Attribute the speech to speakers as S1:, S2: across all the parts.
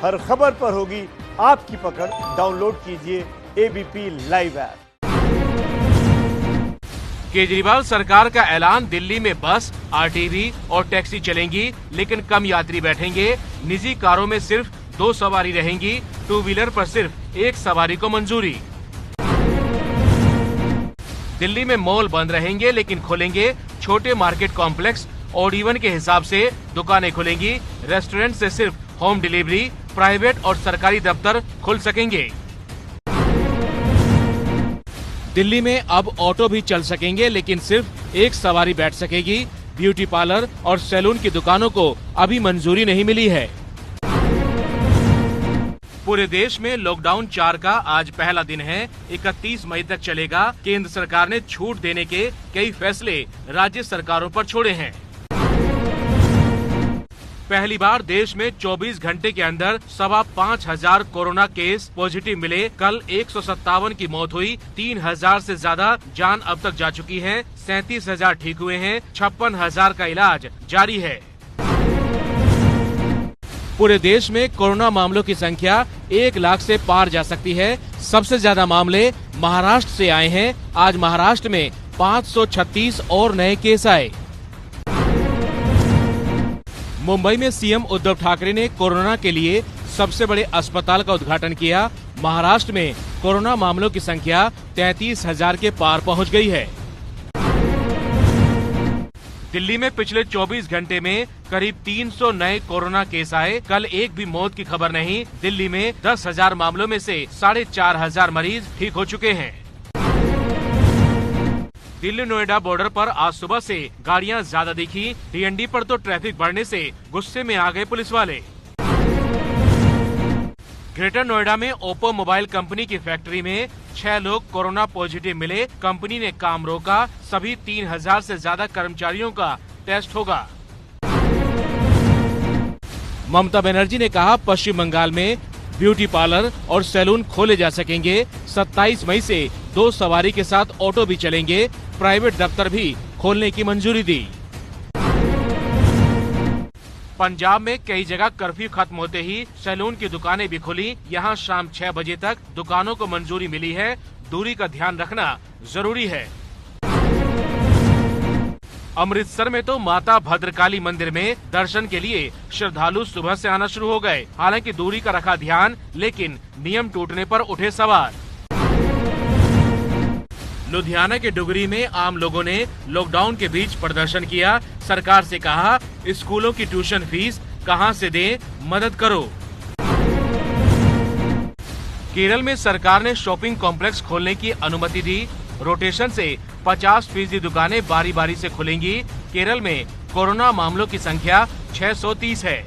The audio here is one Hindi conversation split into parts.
S1: हर खबर पर होगी आपकी पकड़। डाउनलोड कीजिए एबीपी लाइव ऐप।
S2: केजरीवाल सरकार का ऐलान, दिल्ली में बस, आरटीवी और टैक्सी चलेंगी, लेकिन कम यात्री बैठेंगे। निजी कारों में सिर्फ 2 सवारी रहेंगी, 2 व्हीलर पर सिर्फ 1 सवारी को मंजूरी। दिल्ली में मॉल बंद रहेंगे, लेकिन खुलेंगे छोटे मार्केट कॉम्प्लेक्स। ऑड इवन के हिसाब से दुकानें खुलेंगी। रेस्टोरेंट से सिर्फ होम डिलीवरी, प्राइवेट और सरकारी दफ्तर खुल सकेंगे। दिल्ली में अब ऑटो भी चल सकेंगे, लेकिन सिर्फ 1 सवारी बैठ सकेगी। ब्यूटी पार्लर और सैलून की दुकानों को अभी मंजूरी नहीं मिली है। पूरे देश में लॉकडाउन 4 का आज पहला दिन है। 31 मई तक चलेगा। केंद्र सरकार ने छूट देने के कई फैसले राज्य सरकारों पर छोड़े हैं। पहली बार देश में 24 घंटे के अंदर 5,500 कोरोना केस पॉजिटिव मिले। कल 157 की मौत हुई। 3,000 से ज्यादा जान अब तक जा चुकी है। 37,000 ठीक हुए हैं। 56,000 का इलाज जारी है। पूरे देश में कोरोना मामलों की संख्या 1 लाख से पार जा सकती है। सबसे ज्यादा मामले महाराष्ट्र से आए हैं। आज महाराष्ट्र में 536 और नए केस आए। मुंबई में सीएम उद्धव ठाकरे ने कोरोना के लिए सबसे बड़े अस्पताल का उद्घाटन किया। महाराष्ट्र में कोरोना मामलों की संख्या 33,000 के पार पहुंच गई है। दिल्ली में पिछले 24 घंटे में करीब 300 नए कोरोना केस आए। कल एक भी मौत की खबर नहीं। दिल्ली में 10,000 मामलों में से 4,500 मरीज ठीक हो चुके हैं। दिल्ली नोएडा बॉर्डर पर आज सुबह से गाड़ियां ज्यादा दिखी। डीएनडी पर तो ट्रैफिक बढ़ने से गुस्से में आ गए पुलिस वाले। ग्रेटर नोएडा में ओप्पो मोबाइल कंपनी की फैक्ट्री में 6 लोग कोरोना पॉजिटिव मिले। कंपनी ने काम रोका। सभी 3,000 से ज्यादा कर्मचारियों का टेस्ट होगा। ममता बनर्जी ने कहा, पश्चिम बंगाल में ब्यूटी पार्लर और सैलून खोले जा सकेंगे। 27 मई से 2 सवारी के साथ ऑटो भी चलेंगे। प्राइवेट दफ्तर भी खोलने की मंजूरी दी। पंजाब में कई जगह कर्फ्यू खत्म होते ही सैलून की दुकानें भी खुली। यहां शाम 6 बजे तक दुकानों को मंजूरी मिली है। दूरी का ध्यान रखना जरूरी है। अमृतसर में तो माता भद्रकाली मंदिर में दर्शन के लिए श्रद्धालु सुबह से आना शुरू हो गए। हालांकि दूरी का रखा ध्यान, लेकिन नियम टूटने पर उठे सवाल। लुधियाना के डुगरी में आम लोगों ने लॉकडाउन के बीच प्रदर्शन किया। सरकार से कहा, स्कूलों की ट्यूशन फीस कहां से दें, मदद करो। केरल में सरकार ने शॉपिंग कॉम्प्लेक्स खोलने की अनुमति दी। रोटेशन से 50% दुकानें बारी बारी से खुलेंगी। केरल में कोरोना मामलों की संख्या 630 है।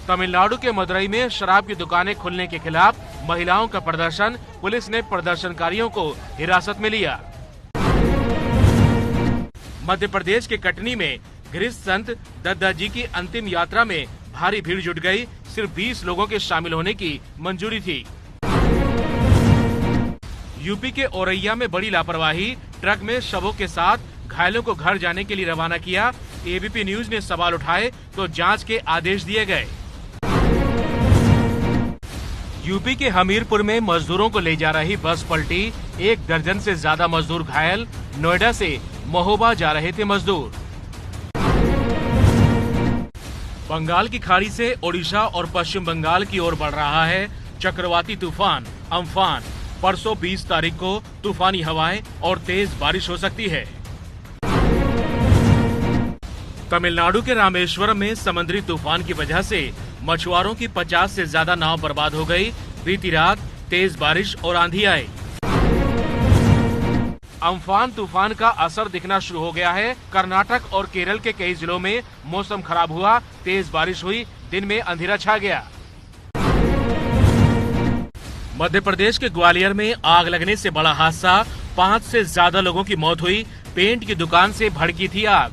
S2: तमिलनाडु के मदुरई में शराब की दुकानें खुलने के खिलाफ महिलाओं का प्रदर्शन। पुलिस ने प्रदर्शनकारियों को हिरासत में लिया। मध्य प्रदेश के कटनी में गृह संत दद्दा जी की अंतिम यात्रा में भारी भीड़ जुट गई। सिर्फ 20 लोगों के शामिल होने की मंजूरी थी। यूपी के औरैया में बड़ी लापरवाही। ट्रक में शवों के साथ घायलों को घर जाने के लिए रवाना किया। एबीपी न्यूज ने सवाल उठाए तो जांच के आदेश दिए गए। यूपी के हमीरपुर में मजदूरों को ले जा रही बस पलटी। 1 दर्जन से ज्यादा मजदूर घायल। नोएडा से महोबा जा रहे थे मजदूर। बंगाल की खाड़ी से ओडिशा और पश्चिम बंगाल की ओर बढ़ रहा है चक्रवाती तूफान अम्फान। परसों 20 तारीख को तूफानी हवाएं और तेज बारिश हो सकती है। तमिलनाडु के रामेश्वरम में समुद्री तूफान की वजह से मछुआरों की 50 से ज्यादा नाव बर्बाद हो गई। बीती रात तेज बारिश और आंधी आई। अम्फान तूफान का असर दिखना शुरू हो गया है। कर्नाटक और केरल के कई जिलों में मौसम खराब हुआ। तेज बारिश हुई। दिन में अंधेरा छा गया। मध्य प्रदेश के ग्वालियर में आग लगने से बड़ा हादसा। 5 से ज्यादा लोगों की मौत हुई। पेंट की दुकान से भड़की थी आग।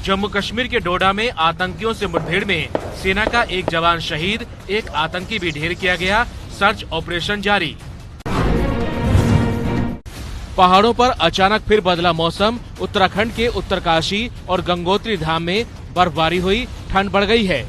S2: जम्मू कश्मीर के डोडा में आतंकियों से मुठभेड़ में सेना का एक जवान शहीद। एक आतंकी भी ढेर किया गया। सर्च ऑपरेशन जारी। पहाड़ों पर अचानक फिर बदला मौसम। उत्तराखंड के उत्तरकाशी और गंगोत्री धाम में बर्फबारी हुई, ठंड बढ़ गई है।